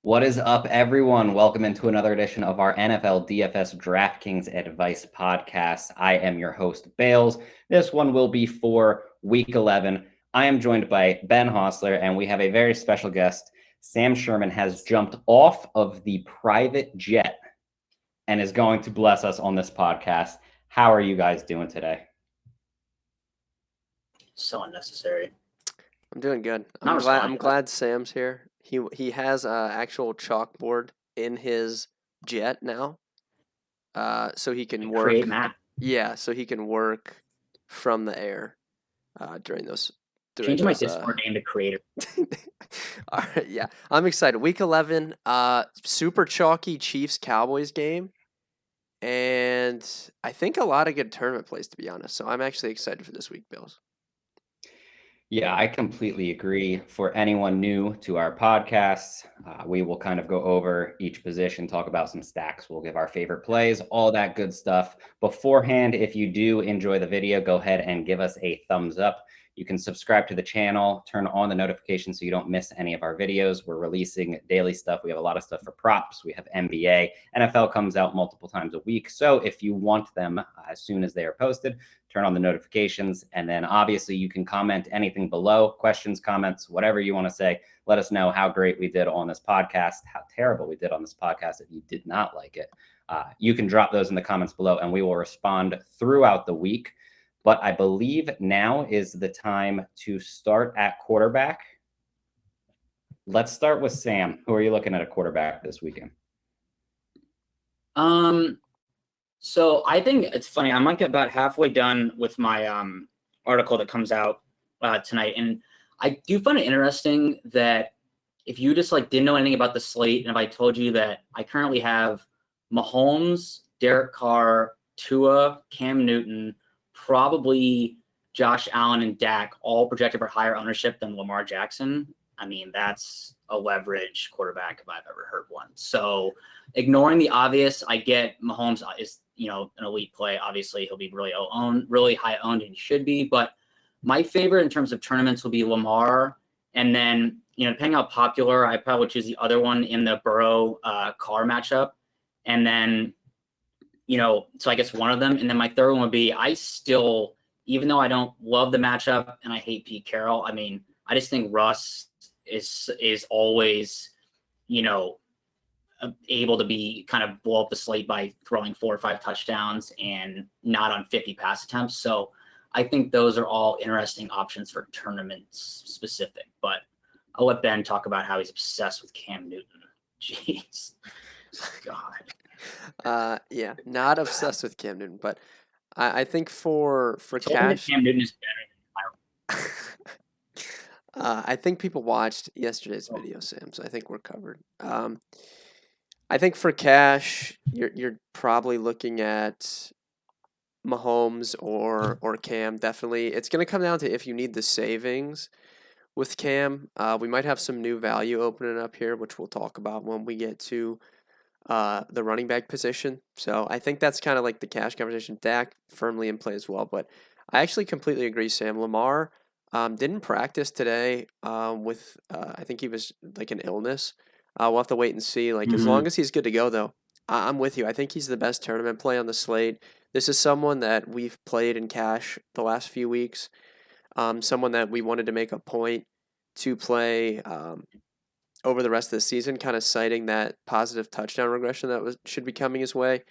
What is up, everyone? Welcome into another edition of our NFL DFS DraftKings Advice podcast. I am your host, Bales. This one will be for Week 11. I am joined by Ben Hostler, and we have a very special guest. Sam Sherman has jumped off of the private jet and is going to bless us on this podcast. How are you guys doing today? So unnecessary. I'm doing good. I'm glad Sam's here. He has an actual chalkboard in his jet now, so he can work. Create map. Yeah, so he can work from the air during those. Change my Discord name to Creator. All right, yeah, I'm excited. Week 11, super chalky Chiefs-Cowboys game, and I think a lot of good tournament plays, to be honest. So I'm actually excited for this week, Bills. Yeah, I completely agree. For anyone new to our podcast, we will kind of go over each position, talk about some stacks. We'll give our favorite plays, all that good stuff. Beforehand, if you do enjoy the video, go ahead and give us a thumbs up. You can subscribe to the channel, turn on the notifications so you don't miss any of our videos. We're releasing daily stuff. We have a lot of stuff for props. We have NBA. NFL comes out multiple times a week. So if you want them as soon as they are posted, turn on the notifications. And then obviously you can comment anything below, questions, comments, whatever you want to say. Let us know how great we did on this podcast, how terrible we did on this podcast if you did not like it. You can drop those in the comments below and we will respond throughout the week. But I believe now is the time to start at quarterback. Let's start with Sam. Who are you looking at a quarterback this weekend? So I think it's funny. I might get about halfway done with my article that comes out tonight, and I do find it interesting that if you just didn't know anything about the slate, and if I told you that I currently have Mahomes, Derek Carr, Tua, Cam Newton, probably Josh Allen and Dak all projected for higher ownership than Lamar Jackson. I mean, that's a leverage quarterback if I've ever heard one. So ignoring the obvious, I get Mahomes is, an elite play. Obviously, he'll be really high owned, and he should be. But my favorite in terms of tournaments will be Lamar. And then, depending how popular, I probably would choose the other one in the Burrow Carr matchup. And then, so I guess one of them. And then my third one would be, I still, even though I don't love the matchup and I hate Pete Carroll, I mean, I just think Russ is always, able to be kind of blow up the slate by throwing 4 or 5 touchdowns and not on 50 pass attempts. So I think those are all interesting options for tournaments specific. But I'll let Ben talk about how he's obsessed with Cam Newton. Jeez. God. Yeah, not obsessed with Cam Newton, but I think for cash, Cam Newton is better than I think people watched yesterday's video, Sam. So I think we're covered. I think for cash, you're probably looking at Mahomes or Cam. Definitely, it's going to come down to if you need the savings with Cam. We might have some new value opening up here, which we'll talk about when we get to the running back position. So I think that's kind of like the cash conversation. Dak firmly in play as well, but I actually completely agree, Sam. Lamar didn't practice today with I think he was like an illness. We'll have to wait and see. As long as he's good to go, though, I'm with you. I think he's the best tournament play on the slate. This is someone that we've played in cash the last few weeks. Someone that we wanted to make a point to play over the rest of the season, kind of citing that positive touchdown regression that should be coming his way.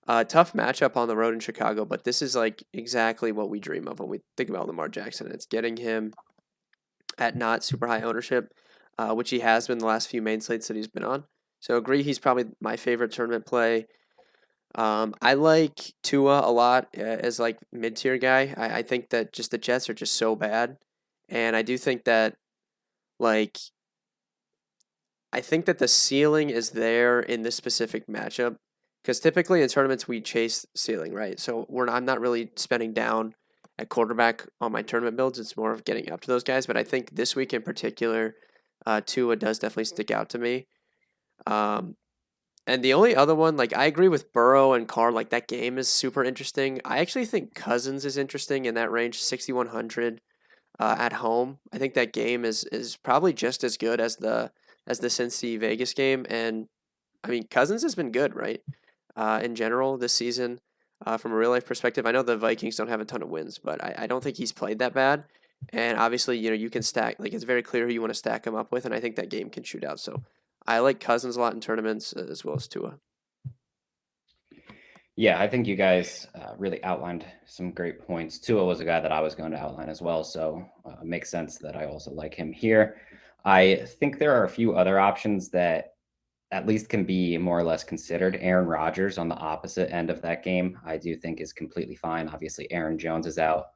Tough matchup on the road in Chicago, but this is exactly what we dream of when we think about Lamar Jackson. It's getting him at not super high ownership, which he has been the last few main slates that he's been on. So agree, he's probably my favorite tournament play. I like Tua a lot as mid-tier guy. I think that just the Jets are just so bad, and I do think that I think that the ceiling is there in this specific matchup because typically in tournaments we chase ceiling, right? So I'm not really spending down at quarterback on my tournament builds. It's more of getting up to those guys. But I think this week in particular, Tua does definitely stick out to me. And the only other one, I agree with Burrow and Carr, that game is super interesting. I actually think Cousins is interesting in that range, 6,100 at home. I think that game is probably just as good as the as the Cincy Vegas game. And I mean, Cousins has been good, right? In general this season, from a real life perspective. I know the Vikings don't have a ton of wins, but I don't think he's played that bad. And obviously, you can stack, like, it's very clear who you want to stack him up with, and I think that game can shoot out. So I like Cousins a lot in tournaments as well as Tua. Yeah, I think you guys really outlined some great points. Tua was a guy that I was going to outline as well, so it makes sense that I also like him here. I think there are a few other options that at least can be more or less considered. Aaron Rodgers on the opposite end of that game, I do think is completely fine. Obviously, Aaron Jones is out.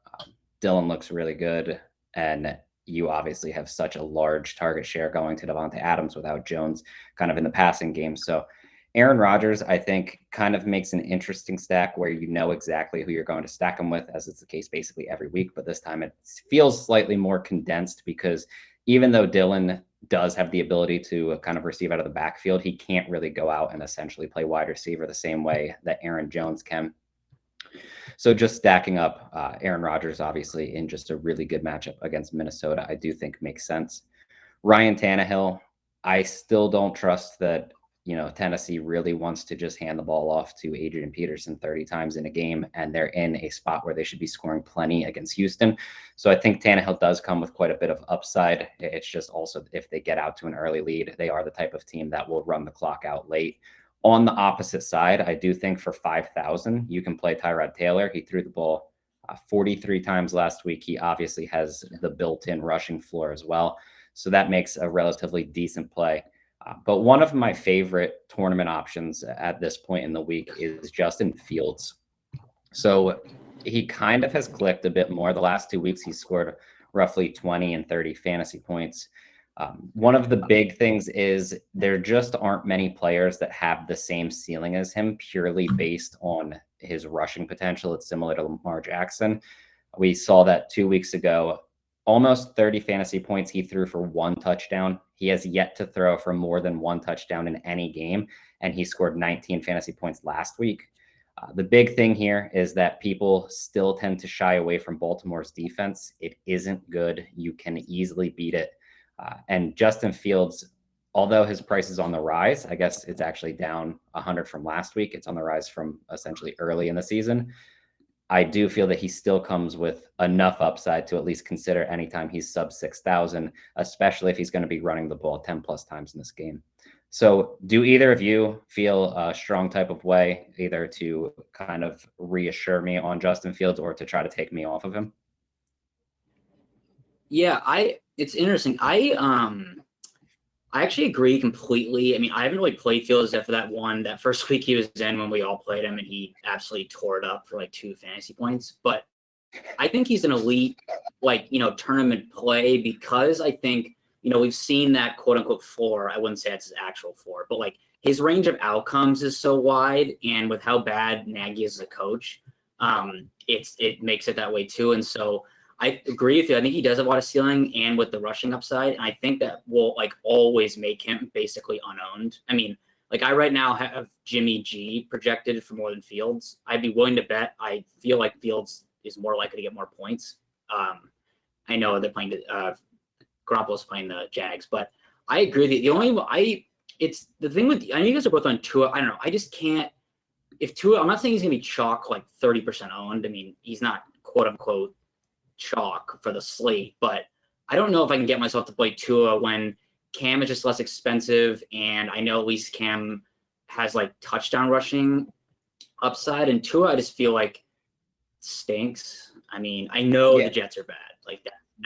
Dillon looks really good, and you obviously have such a large target share going to Devontae Adams without Jones kind of in the passing game. So Aaron Rodgers, I think, kind of makes an interesting stack where you know exactly who you're going to stack him with, as it's the case basically every week. But this time it feels slightly more condensed because even though Dillon does have the ability to kind of receive out of the backfield, he can't really go out and essentially play wide receiver the same way that Aaron Jones can. So just stacking up Aaron Rodgers, obviously, in just a really good matchup against Minnesota, I do think makes sense. Ryan Tannehill, I still don't trust that, Tennessee really wants to just hand the ball off to Adrian Peterson 30 times in a game, and they're in a spot where they should be scoring plenty against Houston. So I think Tannehill does come with quite a bit of upside. It's just also if they get out to an early lead, they are the type of team that will run the clock out late. On the opposite side, I do think for 5,000, you can play Tyrod Taylor. He threw the ball 43 times last week. He obviously has the built-in rushing floor as well. So that makes a relatively decent play. But one of my favorite tournament options at this point in the week is Justin Fields. So he kind of has clicked a bit more. The last 2 weeks, he's scored roughly 20 and 30 fantasy points. One of the big things is there just aren't many players that have the same ceiling as him purely based on his rushing potential. It's similar to Lamar Jackson. We saw that 2 weeks ago. Almost 30 fantasy points he threw for one touchdown. He has yet to throw for more than one touchdown in any game, and he scored 19 fantasy points last week. The big thing here is that people still tend to shy away from Baltimore's defense. It isn't good. You can easily beat it. And Justin Fields, although his price is on the rise, I guess it's actually down 100 from last week. It's on the rise from essentially early in the season. I do feel that he still comes with enough upside to at least consider anytime he's sub 6,000, especially if he's going to be running the ball 10 plus times in this game. So do either of you feel a strong type of way, either to kind of reassure me on Justin Fields or to try to take me off of him? Yeah, it's interesting. I actually agree completely. I mean, I haven't really played Fields after that first week he was in when we all played him, and he absolutely tore it up for like 2 fantasy points. But I think he's an elite, tournament play because I think, we've seen that quote unquote floor. I wouldn't say it's his actual floor, but like his range of outcomes is so wide, and with how bad Nagy is as a coach, it makes it that way too. And so I agree with you. I think he does have a lot of ceiling and with the rushing upside. And I think that will always make him basically unowned. I mean, I right now have Jimmy G projected for more than Fields. I'd be willing to bet. I feel like Fields is more likely to get more points. I know they're playing Garoppolo's playing the Jags, but I agree with you. It's the thing with, I know you guys are both on Tua. I don't know. I just can't, if Tua, I'm not saying he's going to be chalk 30% owned. I mean, he's not quote unquote chalk for the slate, but I don't know if I can get myself to play Tua when Cam is just less expensive, and I know at least Cam has touchdown rushing upside, and Tua I just feel like stinks. I mean, I know the Jets are bad.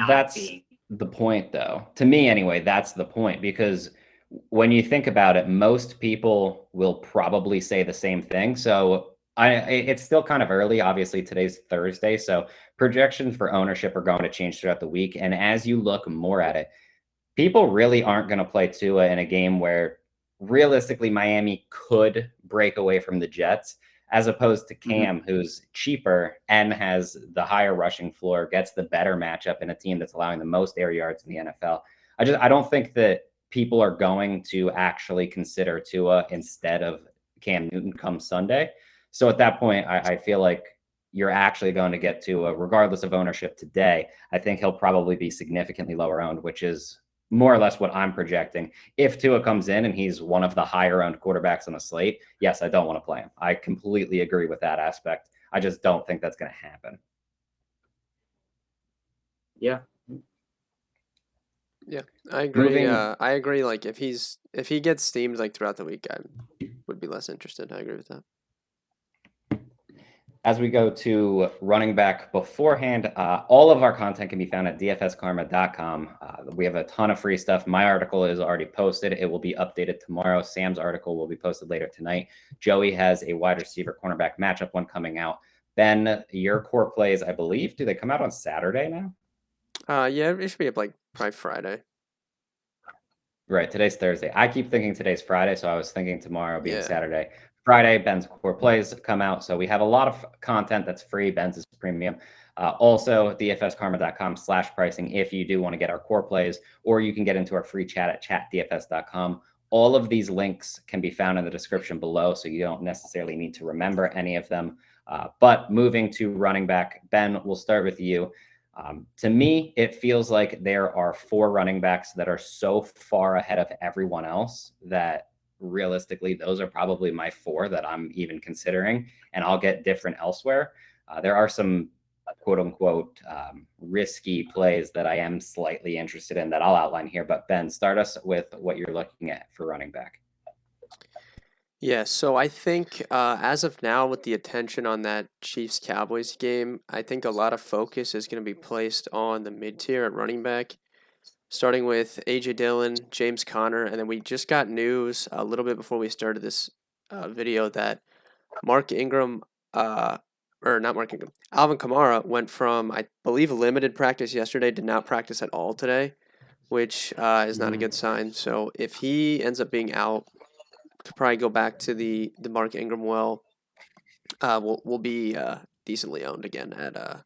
That's the point, though. To me, anyway, that's the point, because when you think about it, most people will probably say the same thing. So it's still kind of early. Obviously, today's Thursday, so projections for ownership are going to change throughout the week. And as you look more at it, people really aren't going to play Tua in a game where realistically Miami could break away from the Jets, as opposed to Cam, who's cheaper and has the higher rushing floor, gets the better matchup in a team that's allowing the most air yards in the NFL. I don't think that people are going to actually consider Tua instead of Cam Newton come Sunday. So at that point, I feel like you're actually going to get Tua, regardless of ownership today. I think he'll probably be significantly lower owned, which is more or less what I'm projecting. If Tua comes in and he's one of the higher owned quarterbacks on the slate, yes, I don't want to play him. I completely agree with that aspect. I just don't think that's going to happen. Yeah. Yeah, I agree. I agree. Like if he gets steamed like throughout the week, I would be less interested. I agree with that. As we go to running back beforehand, all of our content can be found at dfskarma.com. We have a ton of free stuff. My article is already posted. It will be updated tomorrow. Sam's article will be posted later tonight. Joey has a wide receiver cornerback matchup one coming out. Ben, your core plays, I believe, do they come out on Saturday now? Yeah, it should be up like probably Friday. Right, today's Thursday. I keep thinking today's Friday, so I was thinking tomorrow being Yeah. Saturday. Friday, Ben's core plays come out, so we have a lot of content that's free. Ben's is premium. Also, dfskarma.com/pricing if you do want to get our core plays, or you can get into our free chat at chatdfs.com. All of these links can be found in the description below, so you don't necessarily need to remember any of them. But moving to running back, Ben, we'll start with you. To me, it feels like there are 4 running backs that are so far ahead of everyone else that realistically, those are probably my 4 that I'm even considering, and I'll get different elsewhere. There are some quote unquote risky plays that I am slightly interested in that I'll outline here. But Ben, start us with what you're looking at for running back. Yeah, so I think as of now, with the attention on that Chiefs-Cowboys game, I think a lot of focus is going to be placed on the mid-tier at running back, starting with A.J. Dillon, James Conner, and then we just got news a little bit before we started this video that Mark Ingram, or not Mark Ingram, Alvin Kamara went from, I believe, limited practice yesterday to not practice at all today, which is not a good sign. So if he ends up being out, to probably go back to the Mark Ingram we'll be decently owned again at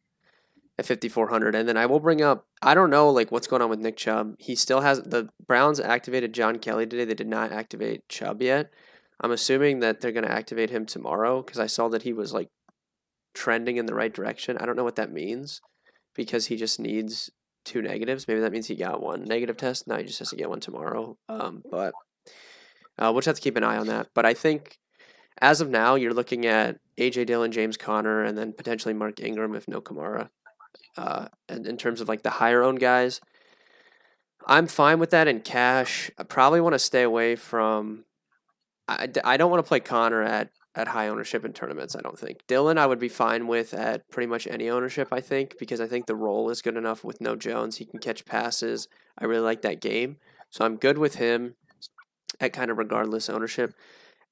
5,400. And then I will bring up, I don't know like what's going on with Nick Chubb. He still has, the Browns activated John Kelly today. They did not activate Chubb yet. I'm assuming that they're going to activate him tomorrow because I saw that he was like trending in the right direction. I don't know what that means because he just needs 2 negatives. Maybe that means he got 1 negative test. No, he just has to get 1 tomorrow. But we'll just have to keep an eye on that. But I think as of now, you're looking at A.J. Dillon, James Conner, and then potentially Mark Ingram if no Kamara. And in terms of like the higher owned guys, I'm fine with that in cash. I probably want to stay away from. I don't want to play Conner at high ownership in tournaments. I don't think Dillon I would be fine with at pretty much any ownership. I think because I think the role is good enough with no Jones. He can catch passes. I really like that game, so I'm good with him at kind of regardless ownership.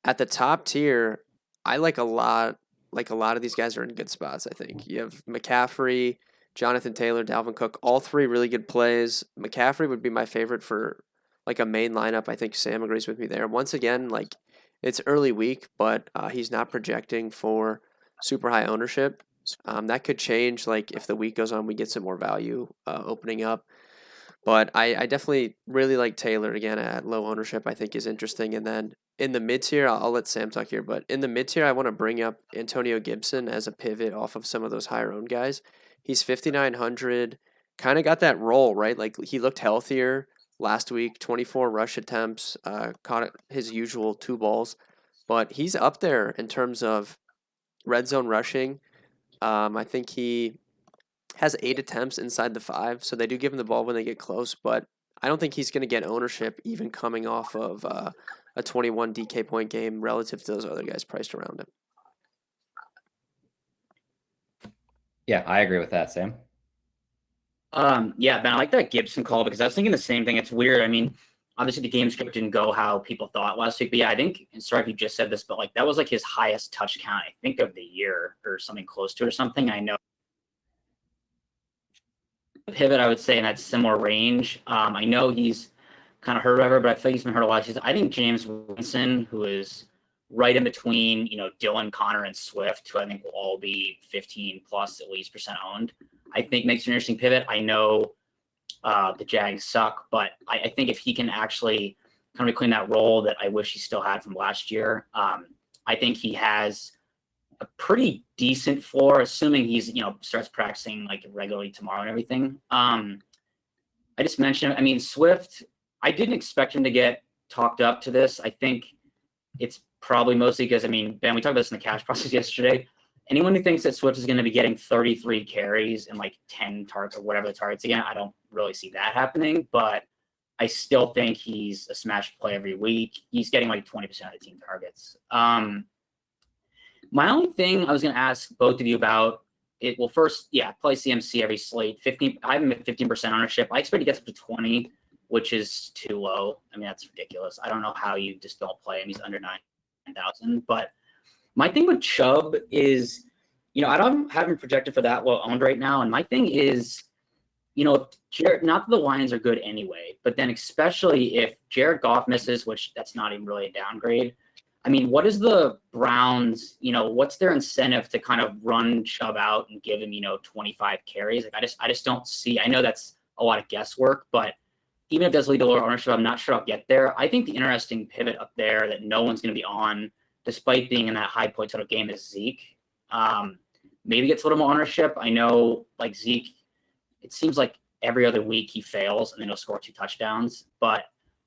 At the top tier, I like a lot of these guys are in good spots, I think. You have McCaffrey, Jonathan Taylor, Dalvin Cook, all 3 really good plays. McCaffrey would be my favorite for like a main lineup. I think Sam agrees with me there. Once again, like it's early week, but he's not projecting for super high ownership. That could change like if the week goes on, we get some more value opening up. But I definitely really like Taylor again at low ownership. I think is interesting. And then in the mid tier, I'll let Sam talk here. But in the mid tier, I want to bring up Antonio Gibson as a pivot off of some of those higher owned guys. He's 5,900. Kind of got that role right. Like he looked healthier last week. 24 rush attempts. Caught his usual 2 balls. But he's up there in terms of red zone rushing. I think he has 8 attempts inside the 5, so they do give him the ball when they get close, but I don't think he's going to get ownership even coming off of a 21 DK point game relative to those other guys priced around him. Yeah, I agree with that, Sam. Yeah, Ben, I like that Gibson call because I was thinking the same thing. It's weird. I mean, obviously the game script didn't go how people thought last week, but yeah, I think, and sorry if you just said this, but like that was like his highest touch count, I think, of the year or something close to it or something. I know pivot, I would say in that similar range. I know he's kind of hurt whatever, but I feel like he's been hurt a lot. I think James Winston, who is right in between, Dillon, Connor, and Swift, who I think will all be 15 plus at least % owned, I think makes an interesting pivot. I know the Jags suck, but I think if he can actually kind of reclaim that role that I wish he still had from last year, I think he has a pretty decent floor, assuming he's, starts practicing like regularly tomorrow and everything. I I just mentioned, I mean, Swift, I didn't expect him to get talked up to this. I think it's probably mostly because, I mean, Ben, we talked about this in the cash process yesterday. Anyone who thinks that Swift is going to be getting 33 carries and like 10 targets or whatever the targets again, I don't really see that happening, but I still think he's a smash play every week. He's getting like 20% of the team targets. My only thing I was going to ask both of you about it. Well, first, play CMC every slate. 15. I have him at 15% ownership. I expect he gets up to 20, which is too low. I mean, that's ridiculous. I don't know how you just don't play him. He's under 9,000. But my thing with Chubb is, I don't have him projected for that well owned right now. And my thing is, not that the Lions are good anyway, but then especially if Jared Goff misses, which that's not even really a downgrade. I mean, what is the Browns, what's their incentive to kind of run Chubb out and give him, 25 carries? Like I just don't see, I know that's a lot of guesswork, but even if it does lead to lower ownership, I'm not sure I'll get there. I think the interesting pivot up there that no one's going to be on, despite being in that high point total game, is Zeke. Maybe gets a little more ownership. I know like Zeke, it seems like every other week he fails and then he'll score 2 touchdowns, but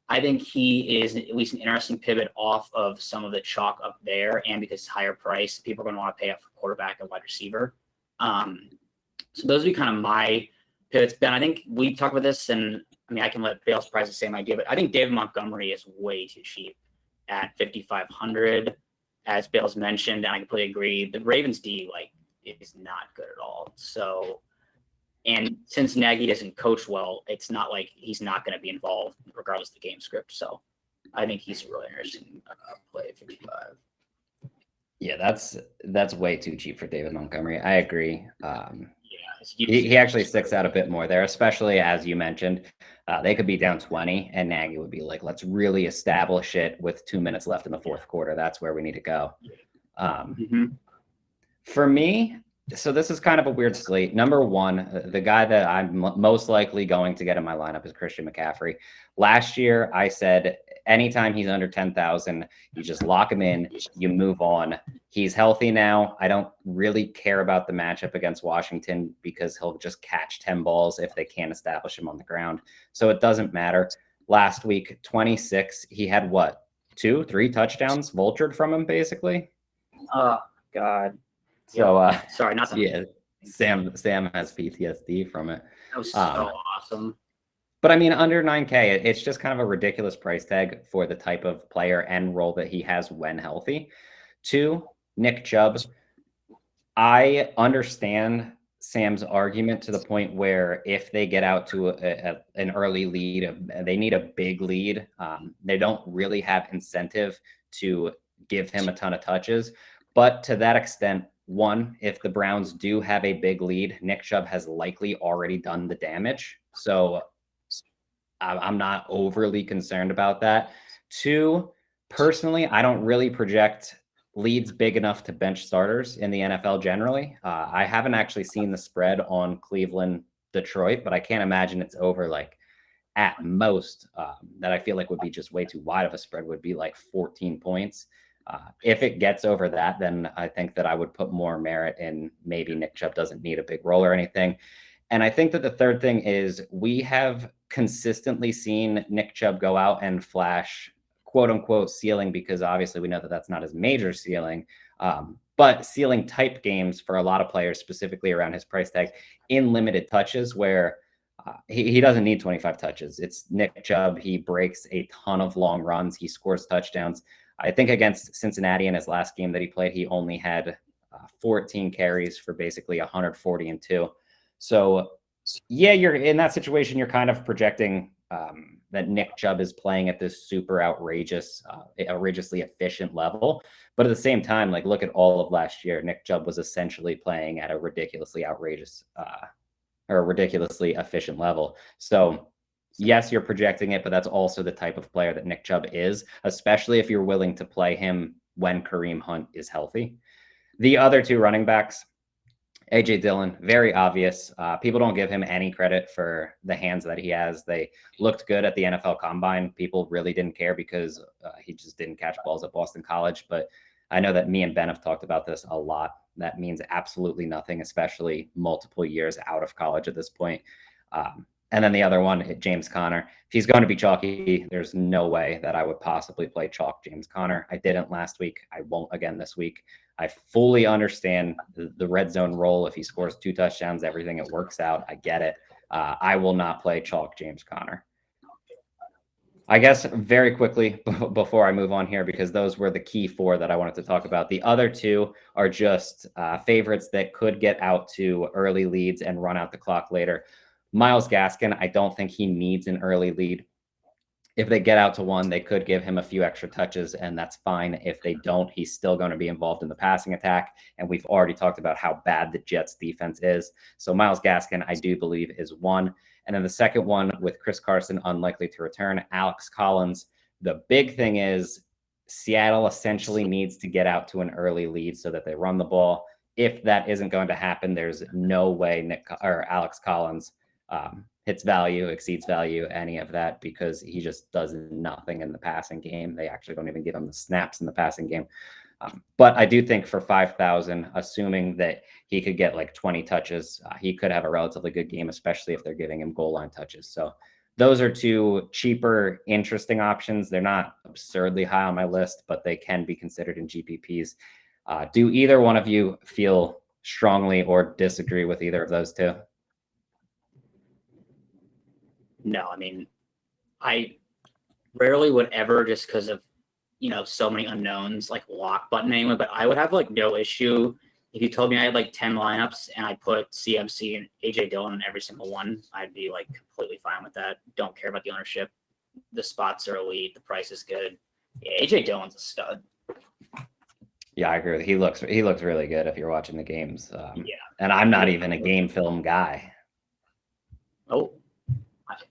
I think he is at least an interesting pivot off of some of the chalk up there. And because it's higher price, people are going to want to pay up for quarterback and wide receiver. So those would be kind of my pivots. Ben, I think we talked about this, and I mean, I can let Bale's price the same idea, but I think David Montgomery is way too cheap at 5,500, as Bale's mentioned. And I completely agree. The Ravens D is not good at all. So, and since Nagy doesn't coach well, it's not like he's not going to be involved regardless of the game script. So I think he's a really interesting play at 55. Yeah, that's way too cheap for David Montgomery. I agree. He actually sticks out a bit more there, especially as you mentioned. They could be down 20 and Nagy would be like, let's really establish it with 2 minutes left in the fourth quarter. That's where we need to go. For me, so this is kind of a weird slate. Number one, the guy that I'm most likely going to get in my lineup is Christian McCaffrey. Last year, I said anytime he's under 10,000, you just lock him in, you move on. He's healthy now. I don't really care about the matchup against Washington because he'll just catch 10 balls if they can't establish him on the ground. So it doesn't matter. Last week, 26, he had what? 2-3 touchdowns vultured from him, basically. Oh, God. So, sorry, not that. Yeah, Sam has PTSD from it. That was so awesome. But I mean, under 9K, it's just kind of a ridiculous price tag for the type of player and role that he has when healthy. 2, Nick Chubb. I understand Sam's argument to the point where if they get out to an early lead, they need a big lead. They don't really have incentive to give him a ton of touches. But to that extent, one, if the Browns do have a big lead, Nick Chubb has likely already done the damage. So I'm not overly concerned about that. 2, personally, I don't really project leads big enough to bench starters in the NFL generally. I haven't actually seen the spread on Cleveland, Detroit, but I can't imagine it's over like at most that I feel like would be just way too wide of a spread would be like 14 points. If it gets over that, then I think that I would put more merit in maybe Nick Chubb doesn't need a big role or anything. And I think that the third thing is we have consistently seen Nick Chubb go out and flash quote unquote ceiling, because obviously we know that that's not his major ceiling, but ceiling type games for a lot of players, specifically around his price tag in limited touches where he doesn't need 25 touches. It's Nick Chubb. He breaks a ton of long runs. He scores touchdowns. I think against Cincinnati in his last game that he played, he only had 14 carries for basically 140-2. So yeah, you're in that situation. You're kind of projecting that Nick Chubb is playing at this super outrageously efficient level. But at the same time, like look at all of last year, Nick Chubb was essentially playing at a ridiculously outrageous or a ridiculously efficient level. So yes, you're projecting it, but that's also the type of player that Nick Chubb is, especially if you're willing to play him when Kareem Hunt is healthy. The other 2 running backs, A.J. Dillon, very obvious. People don't give him any credit for the hands that he has. They looked good at the NFL Combine. People really didn't care because he just didn't catch balls at Boston College. But I know that me and Ben have talked about this a lot. That means absolutely nothing, especially multiple years out of college at this point. And then the other one, James Conner. If he's going to be chalky, there's no way that I would possibly play chalk James Conner. I didn't last week. I won't again this week. I fully understand the red zone role. If he scores 2 touchdowns, everything, it works out. I get it. I will not play chalk James Conner. I guess very quickly before I move on here, because those were the key 4 that I wanted to talk about. The other 2 are just favorites that could get out to early leads and run out the clock later. Myles Gaskin, I don't think he needs an early lead. If they get out to 1, they could give him a few extra touches, and that's fine. If they don't, he's still going to be involved in the passing attack, and we've already talked about how bad the Jets defense is. So Myles Gaskin, I do believe, is 1. And then the second one with Chris Carson unlikely to return, Alex Collins. The big thing is Seattle essentially needs to get out to an early lead so that they run the ball. If that isn't going to happen, there's no way Alex Collins hits value, exceeds value, any of that, because he just does nothing in the passing game. They actually don't even give him the snaps in the passing game. But I do think for 5,000, assuming that he could get like 20 touches, he could have a relatively good game, especially if they're giving him goal line touches. So those are 2 cheaper, interesting options. They're not absurdly high on my list, but they can be considered in GPPs. Do either one of you feel strongly or disagree with either of those 2? No, I mean, I rarely would ever, just because of, so many unknowns, like lock button anyone, but I would have like no issue if you told me I had like 10 lineups and I put CMC and AJ Dillon in every single one. I'd be like completely fine with that. Don't care about the ownership. The spots are elite. The price is good. Yeah, AJ Dillon's a stud. Yeah, I agree. He looks really good if you're watching the games. Yeah. And I'm not even a game film guy. Oh,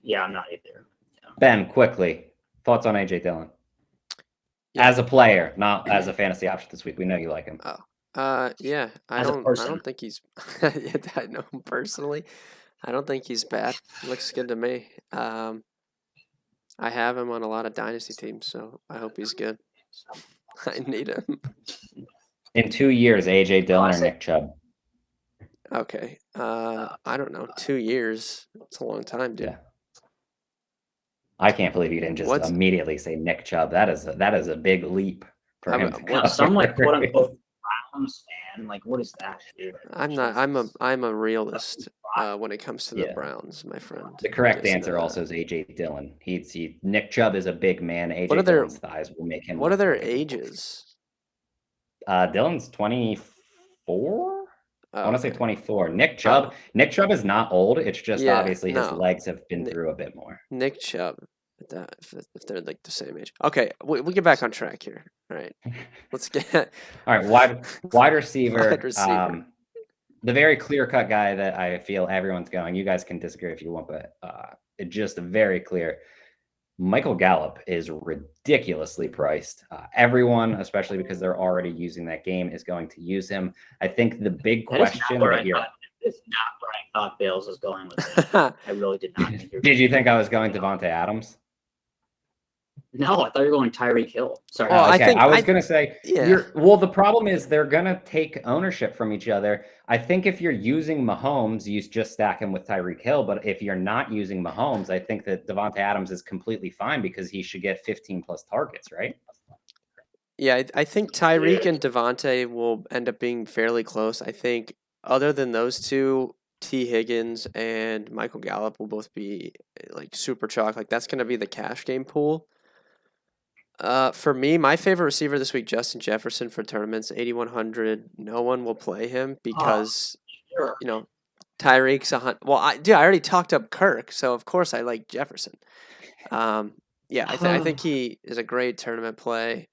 yeah, I'm not either. Yeah. Ben, quickly, thoughts on AJ Dillon? Yeah. As a player, not as a fantasy option this week. We know you like him. Yeah. I don't think he's. I know him personally. I don't think he's bad. Looks good to me. I have him on a lot of dynasty teams, so I hope he's good. I need him. In 2 years, AJ Dillon or Nick Chubb? Okay. I don't know. 2 years. It's a long time, dude. Yeah. I can't believe you didn't just immediately say Nick Chubb. That is a big leap for him. Some like quote unquote Browns fan. Like, what is that, dude? I'm not. I'm a realist when it comes to the Browns, my friend. The correct answer also is AJ Dillon. Nick Chubb is a big man. AJ Dillon's thighs will make him. What are their ages? Dillon's 24. I want to say 24. Nick Chubb is not old. It's just obviously his legs have been through a bit more. Nick Chubb, if they're like the same age. Okay, we'll get back on track here. All right, let's get. All right, wide receiver. The very clear-cut guy that I feel everyone's going. You guys can disagree if you want, but it's just very clear. Michael Gallup is ridiculously priced. Everyone, especially because they're already using that game, is going to use him. I think the big question that you're... It's not where I thought Bales was going with it. I really did not. Did you think I was going Devontae Adams? No, I thought you were going Tyreek Hill. Sorry. Oh, okay. I was going to say, the problem is they're going to take ownership from each other. I think if you're using Mahomes, you just stack him with Tyreek Hill. But if you're not using Mahomes, I think that Devontae Adams is completely fine because he should get 15 plus targets, right? Yeah, I think Tyreek and Devontae will end up being fairly close. I think other than those 2, T. Higgins and Michael Gallup will both be like super chalk. Like that's going to be the cash game pool. For me, my favorite receiver this week, Justin Jefferson for tournaments, 8,100. No one will play him because, Tyreek's I already talked up Kirk, so of course I like Jefferson. I think he is a great tournament play.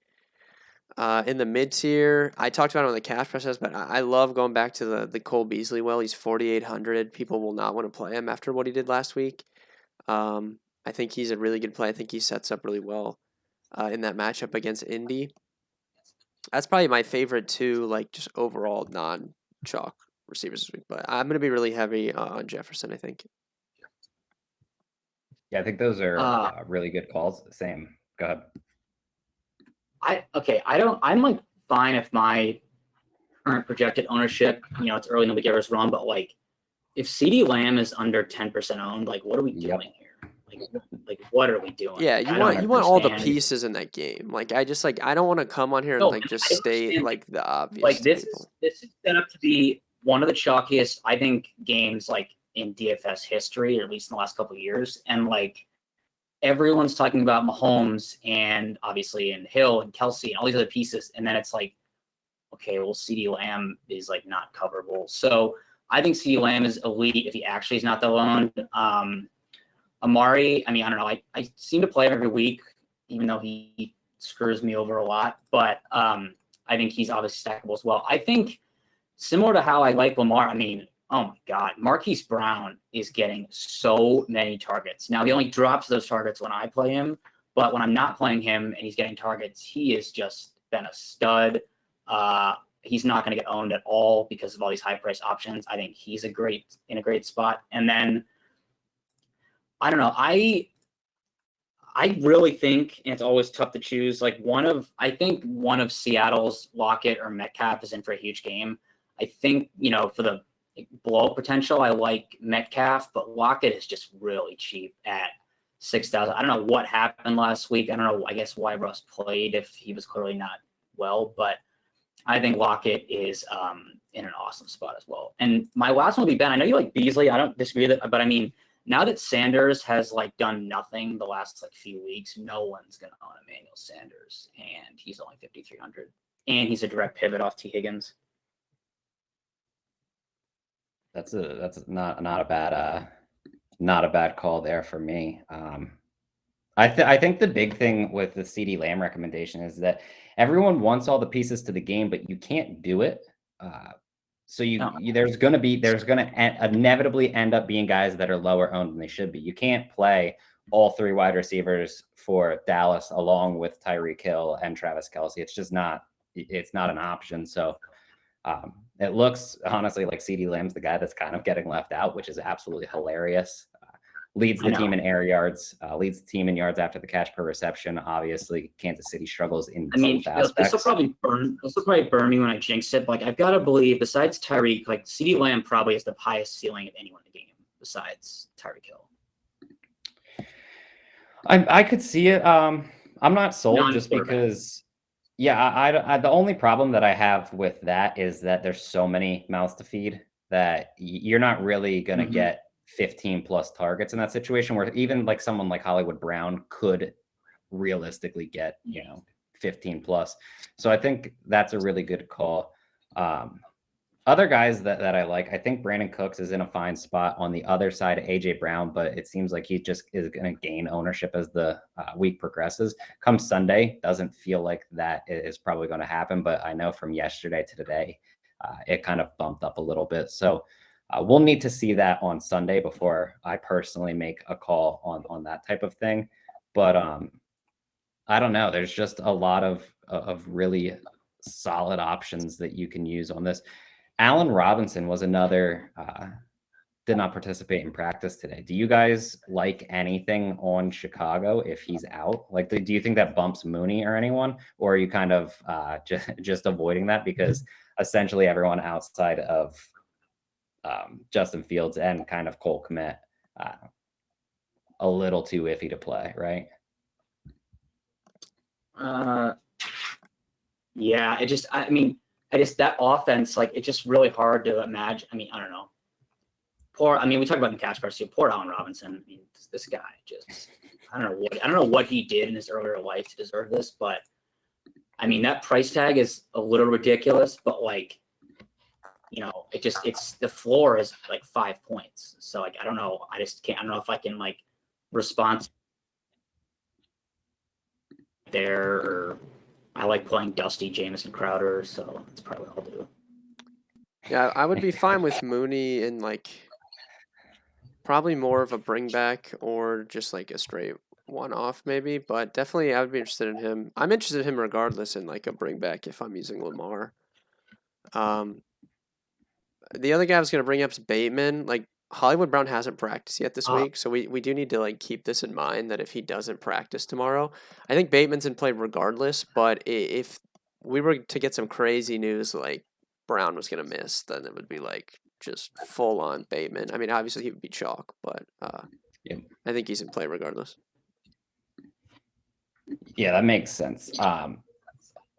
In the mid tier, I talked about him on the cash process, but I love going back to the Cole Beasley. Well, he's 4,800. People will not want to play him after what he did last week. I think he's a really good play. I think he sets up really well in that matchup against Indy. That's probably my favorite 2, like just overall non-chalk receivers this week. But I'm going to be really heavy on Jefferson, I think. Yeah, I think those are really good calls. Same. Go ahead. I'm like fine if my current projected ownership, it's early, nobody gave us wrong, but like if CeeDee Lamb is under 10% owned, like what are we doing here? Like what are we doing? Yeah, Like, you I want don't all the understand. pieces in that game. Like I don't want to come on here and No, like just I state understand. like the obvious Like to this people. is set up to be one of the chalkiest, I think, games like in DFS history, or at least in the last couple of years. And like everyone's talking about Mahomes and obviously and Hill and Kelsey and all these other pieces, and then it's like, okay, well, CeeDee Lamb is like not coverable. So I think CeeDee Lamb is elite if he actually is not the owned. Amari, I mean, I don't know. I seem to play him every week, even though he screws me over a lot. But I think he's obviously stackable as well. I think similar to how I like Lamar, I mean, oh my God, Marquise Brown is getting so many targets. Now, he only drops those targets when I play him, but when I'm not playing him and he's getting targets, he has just been a stud. He's not going to get owned at all because of all these high price options. I think he's in a great spot. And then, I don't know, I really think, and it's always tough to choose, like I think one of Seattle's Lockett or Metcalf is in for a huge game. I think, for the blow potential, I like Metcalf, but Lockett is just really cheap at 6,000. I don't know what happened last week. I don't know, I guess, why Russ played if he was clearly not well, but I think Lockett is in an awesome spot as well. And my last one will be Ben. I know you like Beasley. I don't disagree with it, but I mean, now that Sanders has like done nothing the last like few weeks, no one's going to own Emmanuel Sanders, and he's only 5,300, and he's a direct pivot off T. Higgins. That's not a bad call there for me. I think the big thing with the CeeDee Lamb recommendation is that everyone wants all the pieces to the game, but you can't do it. So there's going to inevitably end up being guys that are lower owned than they should be. You can't play all three wide receivers for Dallas along with Tyreek Hill and Travis Kelce. It's just not an option. So it looks honestly like CeeDee Lamb's the guy that's kind of getting left out, which is absolutely hilarious. Leads the team in air yards, leads the team in yards after the catch per reception. Obviously, Kansas City struggles in both aspects. This will probably burn me when I jinx it. But like, I've got to believe, besides Tyreek, like CeeDee Lamb probably has the highest ceiling of anyone in the game besides Tyreek Hill. I could see it. I'm not sold just because. Yeah, I the only problem that I have with that is that there's so many mouths to feed that you're not really going to get 15 plus targets in that situation, where even like someone like Hollywood Brown could realistically get 15 plus. So I think that's a really good call. Other guys that I like, I think Brandon Cooks is in a fine spot on the other side of AJ Brown, but it seems like he just is going to gain ownership as the week progresses. Come Sunday, doesn't feel like that is probably going to happen, but I know from yesterday to today, it kind of bumped up a little bit. So we'll need to see that on Sunday before I personally make a call on that type of thing. But I don't know. There's just a lot of really solid options that you can use on this. Allen Robinson was another, did not participate in practice today. Do you guys like anything on Chicago if he's out? Like, do you think that bumps Mooney or anyone? Or are you kind of just avoiding that because essentially everyone outside of Justin Fields and kind of Cole Kmet a little too iffy to play, right? Yeah, that offense, like, it's just really hard to imagine. I mean, I don't know. We talk about the cash price too. Poor Allen Robinson. I mean, this guy just, I don't know what he did in his earlier life to deserve this, but I mean, that price tag is a little ridiculous, but like, it's the floor is like 5 points. So like, I don't know. I don't know if I can like respond there, or I like playing Dusty, Jamison Crowder, so that's probably what I'll do. Yeah, I would be fine with Mooney in like probably more of a bring back or just like a straight one-off maybe, but definitely I would be interested in him. I'm interested in him regardless in like a bring back if I'm using Lamar. The other guy I was going to bring up is Bateman. Like, Hollywood Brown hasn't practiced yet this week, so we do need to like keep this in mind that if he doesn't practice tomorrow, I think Bateman's in play regardless. But if we were to get some crazy news like Brown was going to miss, then it would be like just full on Bateman. I mean, obviously he would be chalk, but Yep. I think he's in play regardless. Yeah, that makes sense.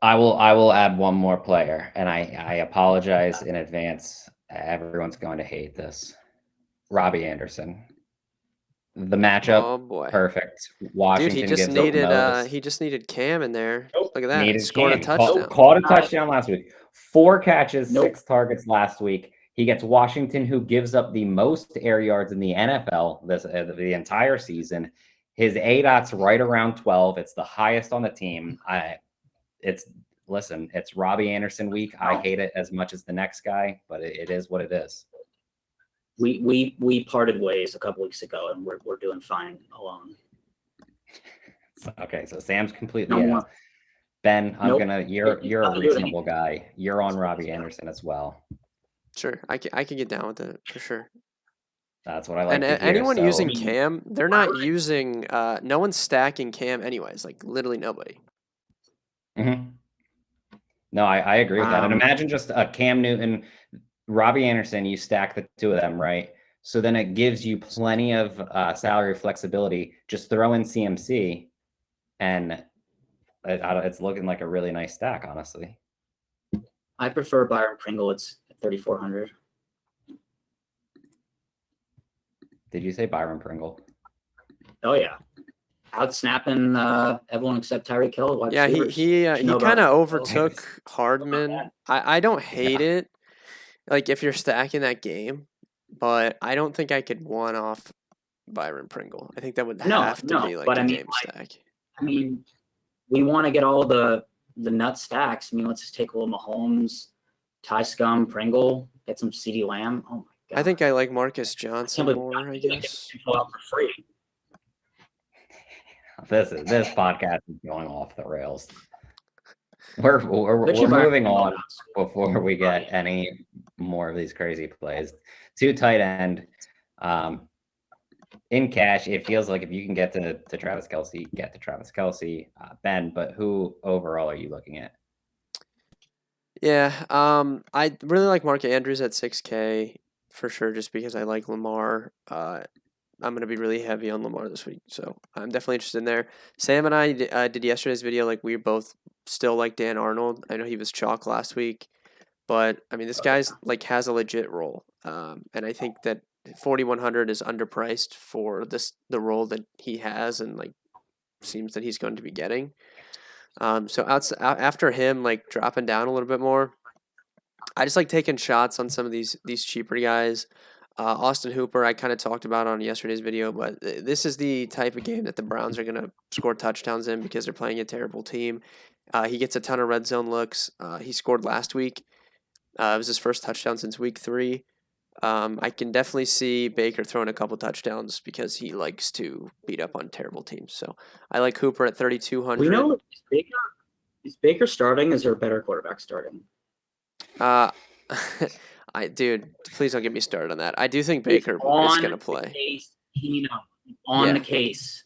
I will add one more player, and I apologize in advance. Everyone's going to hate this. Robbie Anderson. The matchup, Oh boy, perfect. dude, Washington gives up the most. he just needed Cam in there. Nope. Look at that, Needed scored Cam. a touchdown. Caught a touchdown last week. 4 catches, Nope. 6 targets last week. He gets Washington, who gives up the most air yards in the NFL the entire season. His ADOT's right around 12. It's the highest on the team. It's Robbie Anderson week. I hate it as much as the next guy, but it is what it is. We parted ways a couple weeks ago, and we're doing fine alone. Okay, so Sam's completely out. Ben, you're a reasonable guy. You're on Robbie Anderson as well. Sure, I can get down with it for sure. That's what I like And to hear. anyone using Cam, they're not using. No one's stacking Cam anyways. Like literally nobody. Mm-hmm. No, I agree with that. And imagine just a Cam Newton, Robbie Anderson. You stack the two of them, right? So then it gives you plenty of salary flexibility. Just throw in CMC, and it's looking like a really nice stack, honestly. I prefer Byron Pringle. It's 3,400. Did you say Byron Pringle? Oh yeah, out snapping everyone except Tyreek Hill. Yeah, he kind of overtook Hardman. I don't hate it, like if you're stacking that game, but I don't think I could one off Byron Pringle. I think that would have to be like a game stack. I mean, we want to get all the nut stacks. I mean, let's just take a little Mahomes, Ty Scum, Pringle, get some CeeDee Lamb. Oh my God. I think I like Marcus Johnson more, I guess. For free. This podcast is going off the rails. We're moving on before we get any more of these crazy plays. 2 tight end. In cash, it feels like if you can get to Travis Kelce, get to Travis Kelce. Ben, but who overall are you looking at? Yeah, I really like Mark Andrews at 6K for sure, just because I like Lamar. I'm going to be really heavy on Lamar this week, so I'm definitely interested in there. Sam and I did yesterday's video. Like, we both still like Dan Arnold. I know he was chalk last week, but I mean, this guy's like has a legit role, and I think that 4,100 is underpriced for the role that he has, and like seems that he's going to be getting. So after him, like dropping down a little bit more, I just like taking shots on some of these cheaper guys. Austin Hooper, I kind of talked about on yesterday's video, but this is the type of game that the Browns are going to score touchdowns in because they're playing a terrible team. He gets a ton of red zone looks. He scored last week. It was his first touchdown since week 3. I can definitely see Baker throwing a couple touchdowns because he likes to beat up on terrible teams. So I like Hooper at 3,200. We know, is Baker starting? Is there a better quarterback starting? Dude, please don't get me started on that. I do think Baker is going to play. The case.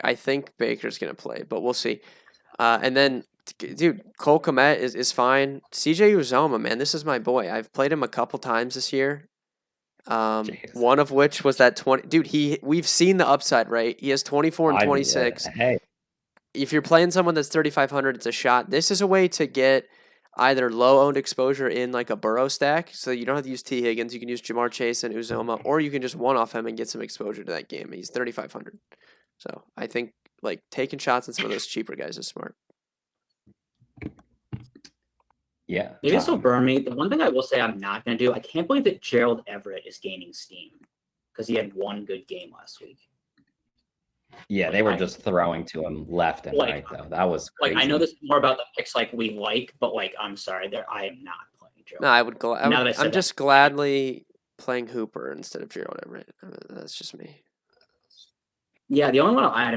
I think Baker's going to play, but we'll see. And then, dude, Cole Kmet is fine. CJ Uzoma, man, this is my boy. I've played him a couple times this year. One of which was that 20. Dude, we've seen the upside, right? He has 24 and 26. Hey, if you're playing someone that's 3,500, it's a shot. This is a way to get either low-owned exposure in like a Burrow stack, so you don't have to use T. Higgins. You can use Jamar Chase and Uzoma, or you can just one-off him and get some exposure to that game. He's 3,500. So I think like taking shots on some of those cheaper guys is smart. Yeah. Maybe this will burn me. The one thing I will say I'm not going to do, I can't believe that Gerald Everett is gaining steam because he had one good game last week. Yeah, they were just throwing to him left and right, though. That was crazy. I know this is more about the picks we like, but I'm sorry, I am not playing Gerald. No, I'm just gladly playing Hooper instead of Gerald Everett. That's just me. Yeah, the only one I'll add, I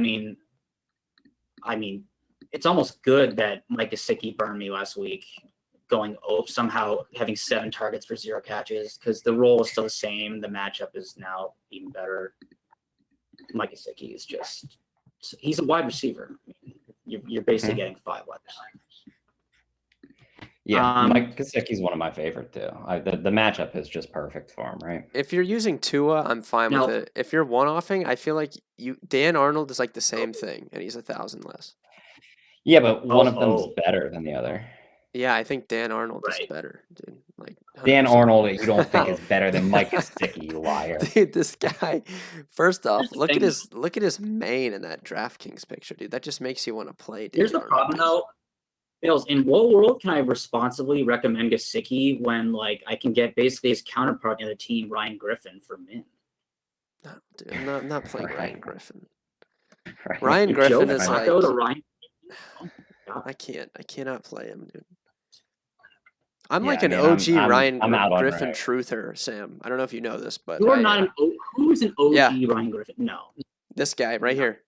mean, it's almost good that Mike Gesicki burned me last week, somehow having 7 targets for 0 catches, because the role is still the same. The matchup is now even better. Mike Gesicki is he's a wide receiver. You're basically getting 5 wide receivers. Yeah, Mike Gesicki's one of my favorite too. The matchup is just perfect for him, right? If you're using Tua, I'm fine with it. If you're one-offing, I feel like Dan Arnold is like the same thing, and he's 1,000 less. Yeah, but one of them's better than the other. Yeah, I think Dan Arnold is better, dude. Like 100%. Dan Arnold, you don't think is better than Mike Gesicki, you liar. Dude, this guy. First off, look at his mane in that DraftKings picture, dude. That just makes you want to play. Here's the problem, though. Bales, in what world can I responsibly recommend Gesicki when like I can get basically his counterpart in the team, Ryan Griffin, for min? No, dude, I'm not playing Ryan Griffin. Right. Ryan Griffin is like. Ryan... I cannot play him, dude. I'm like an OG Ryan Griffin truther, Sam. I don't know if you know this, but you are not who is an OG Ryan Griffin? No, this guy right here.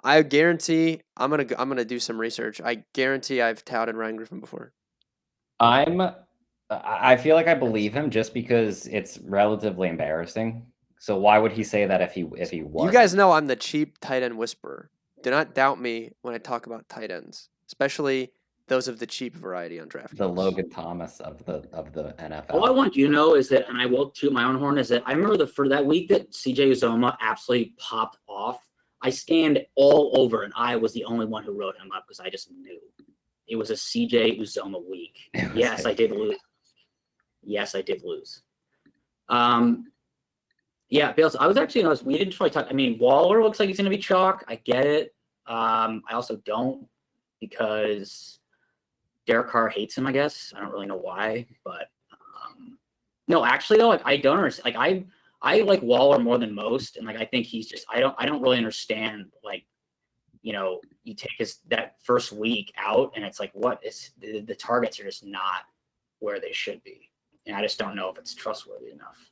I guarantee I'm gonna do some research. I guarantee I've touted Ryan Griffin before. I feel like I believe him just because it's relatively embarrassing. So why would he say that if he was? You guys know I'm the cheap tight end whisperer. Do not doubt me when I talk about tight ends, especially those of the cheap variety on DraftKings. The Logan Thomas of the NFL. All I want you to know is that, and I will toot my own horn, is that I remember for that week that CJ Uzomah absolutely popped off. I scanned all over, and I was the only one who wrote him up because I just knew it was a CJ Uzomah week. Yes, I did lose. Yes, I did lose. Yeah, Bales, I was actually, we didn't try to talk. I mean, Waller looks like he's going to be chalk. I get it. I also don't because Derek Carr hates him, I guess. I don't really know why, but no, actually though, like I don't understand. Like I like Waller more than most, and like I think he's just I don't really understand. Like, you know, you take that first week out, and it's like what is the targets are just not where they should be, and I just don't know if it's trustworthy enough.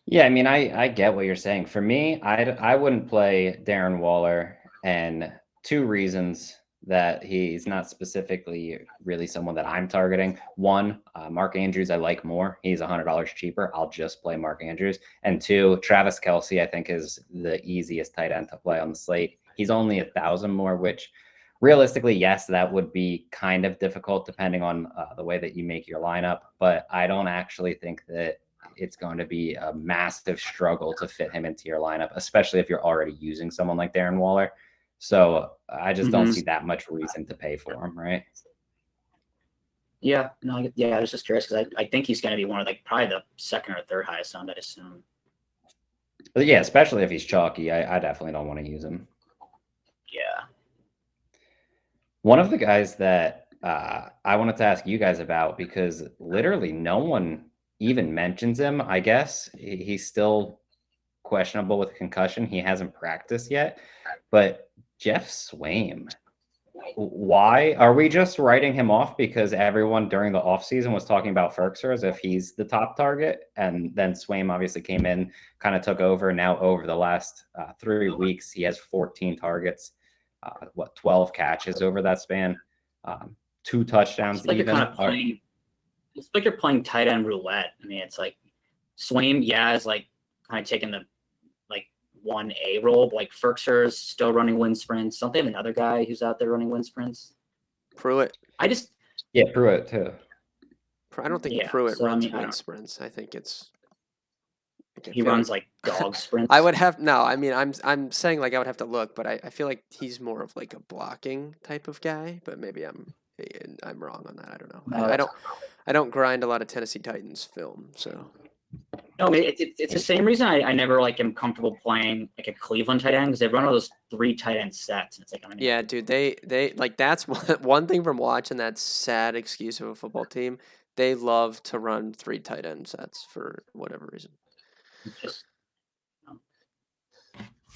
Yeah, I mean, I get what you're saying. For me, I wouldn't play Darren Waller, and two reasons that he's not specifically really someone that I'm targeting. One, Mark Andrews I like more. He's $100 cheaper. I'll just play Mark Andrews. And two, Travis Kelce I think is the easiest tight end to play on the slate. He's only 1,000 more, which realistically, yes, that would be kind of difficult depending on the way that you make your lineup. But I don't actually think that it's going to be a massive struggle to fit him into your lineup, especially if you're already using someone like Darren Waller. So I just don't see that much reason to pay for him, right? Yeah, no, I was just curious because I think he's going to be one of probably the second or third highest owned, I'd assume. But yeah, especially if he's chalky, I definitely don't want to use him. Yeah. One of the guys that I wanted to ask you guys about, because literally no one even mentions him, I guess. He's still questionable with concussion. He hasn't practiced yet. But Jeff Swaim, why are we just writing him off because everyone during the offseason was talking about Ferkser as if he's the top target? And then Swaim obviously came in, kind of took over. Now over the last 3 weeks, he has 14 targets, 12 catches over that span, 2 touchdowns. It's like it's like you're playing tight end roulette. I mean, it's like Swaim, is like kind of taking the 1A role, but like Ferkser's still running wind sprints. Don't they have another guy who's out there running wind sprints? Pruitt. Pruitt too. I don't think Pruitt runs wind sprints. I think it's he runs like dog sprints. I would have I'm saying like I would have to look, but I feel like he's more of like a blocking type of guy. But maybe I'm wrong on that. I don't know. I don't grind a lot of Tennessee Titans film, so. No, it's the same reason I never am comfortable playing like a Cleveland tight end because they run all those 3 tight end sets and it's like yeah, dude, they like that's one thing from watching that sad excuse of a football team. They love to run 3 tight end sets for whatever reason.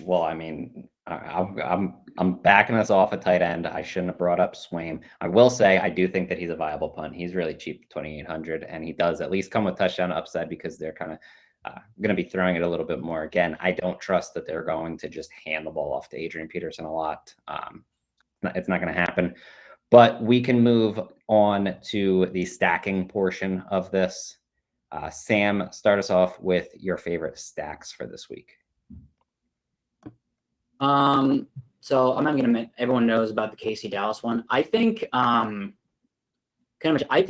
Well, I mean, I'm backing us off a tight end. I shouldn't have brought up Swaim. I will say I do think that he's a viable punt. He's really cheap, 2,800, and he does at least come with touchdown upside because they're kind of going to be throwing it a little bit more. Again, I don't trust that they're going to just hand the ball off to Adrian Peterson a lot. It's not going to happen. But we can move on to the stacking portion of this. Sam, start us off with your favorite stacks for this week. So I'm not gonna. Everyone knows about the KC Dallas one. I think kind of. I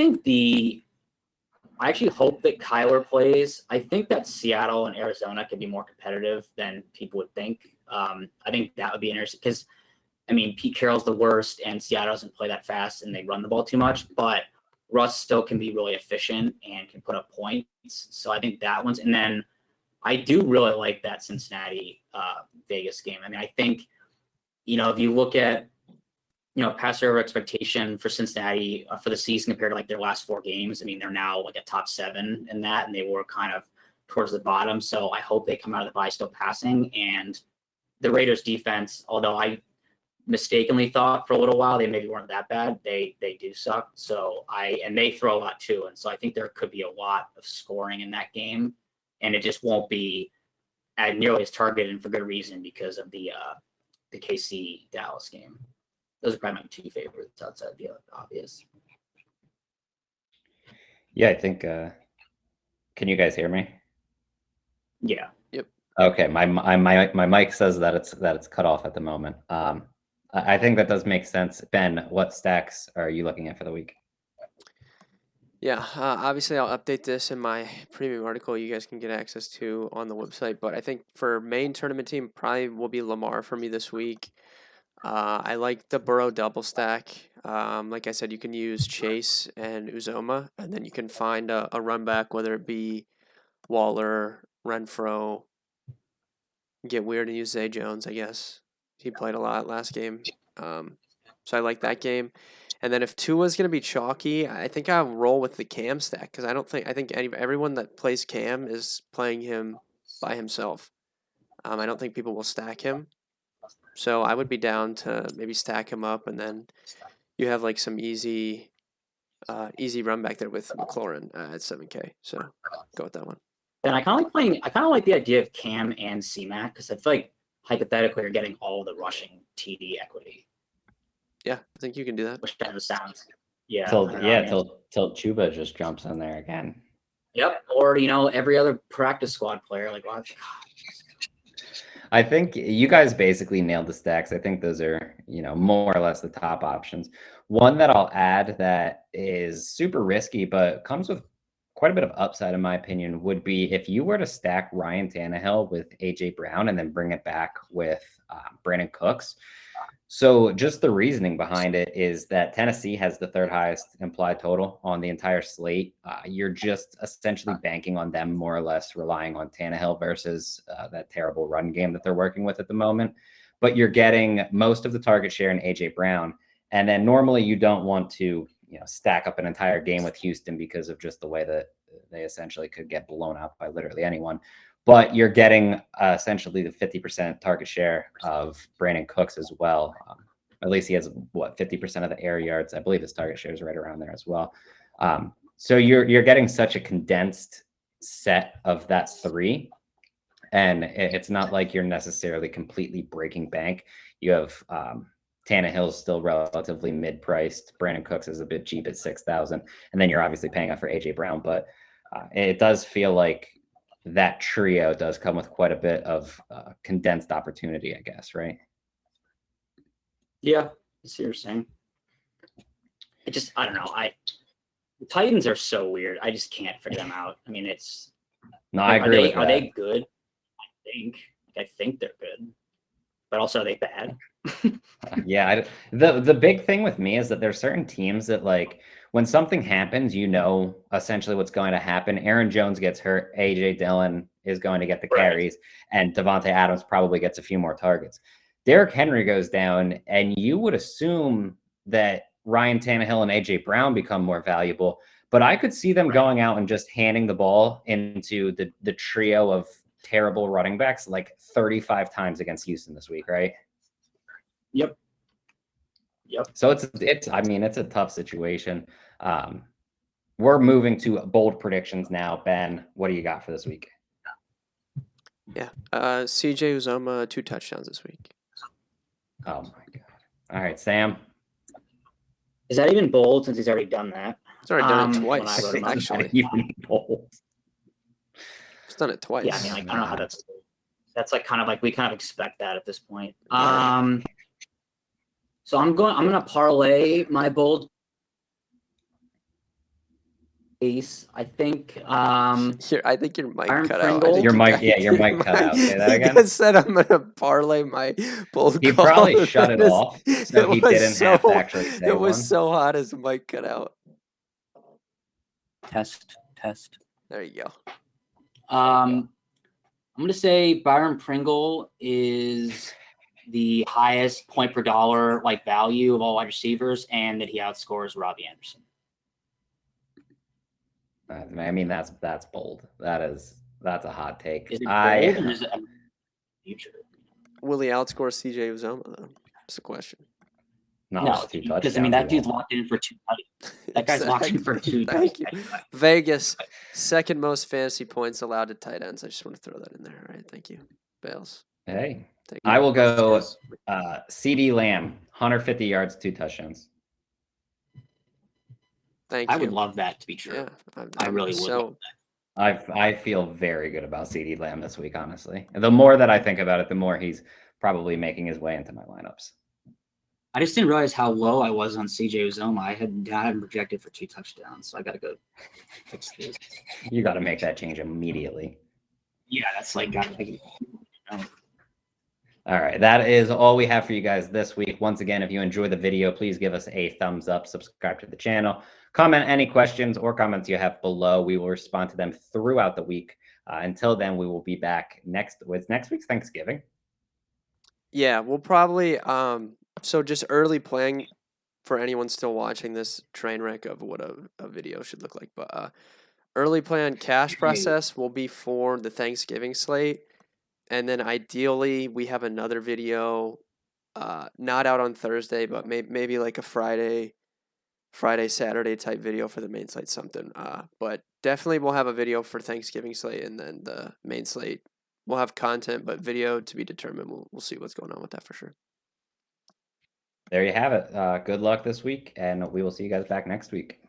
actually hope that Kyler plays. I think that Seattle and Arizona can be more competitive than people would think. I think that would be interesting because, I mean, Pete Carroll's the worst, and Seattle doesn't play that fast, and they run the ball too much. But Russ still can be really efficient and can put up points. So I think that one's. And then I do really like that Cincinnati Vegas game. I mean, I think, if you look at, pass over expectation for Cincinnati for the season compared to like their last 4 games. I mean, they're now like a top 7 in that, and they were kind of towards the bottom. So I hope they come out of the bye still passing. And the Raiders defense, although I mistakenly thought for a little while they maybe weren't that bad, they do suck. So and they throw a lot too. And so I think there could be a lot of scoring in that game, and it just won't be nearly as targeted, and for good reason, because of the KC Dallas game. Those are probably my 2 favorites outside the obvious. Yeah, I think. Can you guys hear me? Yeah. Yep. Okay, my mic says that it's cut off at the moment. I think that does make sense. Ben, what stacks are you looking at for the week? Yeah, obviously I'll update this in my premium article you guys can get access to on the website. But I think for main tournament team, probably will be Lamar for me this week. I like the Burrow double stack. Like I said, you can use Chase and Uzoma, and then you can find a run back, whether it be Waller, Renfro. Get weird and use Zay Jones, I guess. He played a lot last game. So I like that game. And then if Tua's going to be chalky, I think I'll roll with the Cam stack because I think everyone that plays Cam is playing him by himself. I don't think people will stack him. So I would be down to maybe stack him up, and then you have like some easy run back there with McLaurin at 7K. So go with that one. And I kind of like the idea of Cam and C-Mac because I feel like hypothetically you're getting all the rushing TD equity. Yeah, I think you can do that. Which kind of sounds, yeah. Till Chuba just jumps in there again. Yep, or every other practice squad player like, well, I think you guys basically nailed the stacks. I think those are, more or less the top options. One that I'll add that is super risky, but comes with quite a bit of upside, in my opinion, would be if you were to stack Ryan Tannehill with AJ Brown and then bring it back with Brandon Cooks. So just the reasoning behind it is that Tennessee has the 3rd highest implied total on the entire slate. You're just essentially banking on them more or less relying on Tannehill versus that terrible run game that they're working with at the moment. But you're getting most of the target share in AJ Brown. And then normally you don't want to, stack up an entire game with Houston because of just the way that they essentially could get blown up by literally anyone. But you're getting essentially the 50% target share of Brandon Cooks as well. At least he has 50% of the air yards. I believe his target share is right around there as well. So you're getting such a condensed set of that 3, and it's not like you're necessarily completely breaking bank. You have Tannehill's still relatively mid-priced. Brandon Cooks is a bit cheap at $6,000, and then you're obviously paying up for AJ Brown. But it does feel like that trio does come with quite a bit of condensed opportunity, I guess, right? Yeah, I see what you're saying. I don't know. The Titans are so weird. I just can't figure them out. I mean, I agree with that. Are they good? I think they're good, but also are they bad? Yeah, the big thing with me is that there's certain teams that, like, when something happens, essentially what's going to happen. Aaron Jones gets hurt, AJ Dillon is going to get the carries, and Devontae Adams probably gets a few more targets. Derrick Henry goes down, and you would assume that Ryan Tannehill and AJ Brown become more valuable, but I could see them going out and just handing the ball into the trio of terrible running backs like 35 times against Houston this week, right? Yep. So it's a tough situation. We're moving to bold predictions now. Ben, what do you got for this week? Yeah. CJ Uzoma 2 touchdowns this week. Oh my God. All right, Sam. Is that even bold since he's already done that? He's already done it twice, actually. Even bold. He's done it twice. Yeah, I mean, I don't know how that's like kind of like we kind of expect that at this point. So I'm going to parlay my bold. case, I think I think your mic Byron cut out. I Pringle. think Your you mic, got- yeah, your mic cut out. Say that He again. just said I'm gonna parlay my bold He call. probably and shut it then off, so he was didn't have to actually say It was one. so hot his mic cut out. Test. There you go. I'm going to say Byron Pringle is the highest point per dollar like value of all wide receivers, and that he outscores Robbie Anderson. I mean, that's bold. That's a hot take. Is it bold or is it a future? Will he outscore CJ Uzomah though? That's the question. No, because I mean that dude's locked in for 2 touchdowns. That guy's locked in for 2 Thank you. touchdowns. Vegas, second most fantasy points allowed to tight ends. I just want to throw that in there. All right, thank you. Bales. Hey, Take I it. will go CD Lamb, 150 yards, 2 touchdowns. Thank you. I would love that to be true. Yeah, I really would love that. I feel very good about CD Lamb this week, honestly. And the more that I think about it, the more he's probably making his way into my lineups. I just didn't realize how low I was on CJ Uzomah. I had him projected for 2 touchdowns, so I got to go fix this. You got to make that change immediately. Yeah, that's like All right, that is all we have for you guys this week. Once again, if you enjoyed the video, please give us a thumbs up, subscribe to the channel, comment any questions or comments you have below. We will respond to them throughout the week. Until then, we will be back next week's Thanksgiving. Yeah, we'll probably so just early playing for anyone still watching this train wreck of what a video should look like. But early play on cash process will be for the Thanksgiving slate. And then ideally we have another video not out on Thursday, but maybe like a Friday, Saturday type video for the main slate, something. But definitely we'll have a video for Thanksgiving slate, and then the main slate we'll have content, but video to be determined. We'll see what's going on with that for sure. There you have it. Good luck this week, and we will see you guys back next week.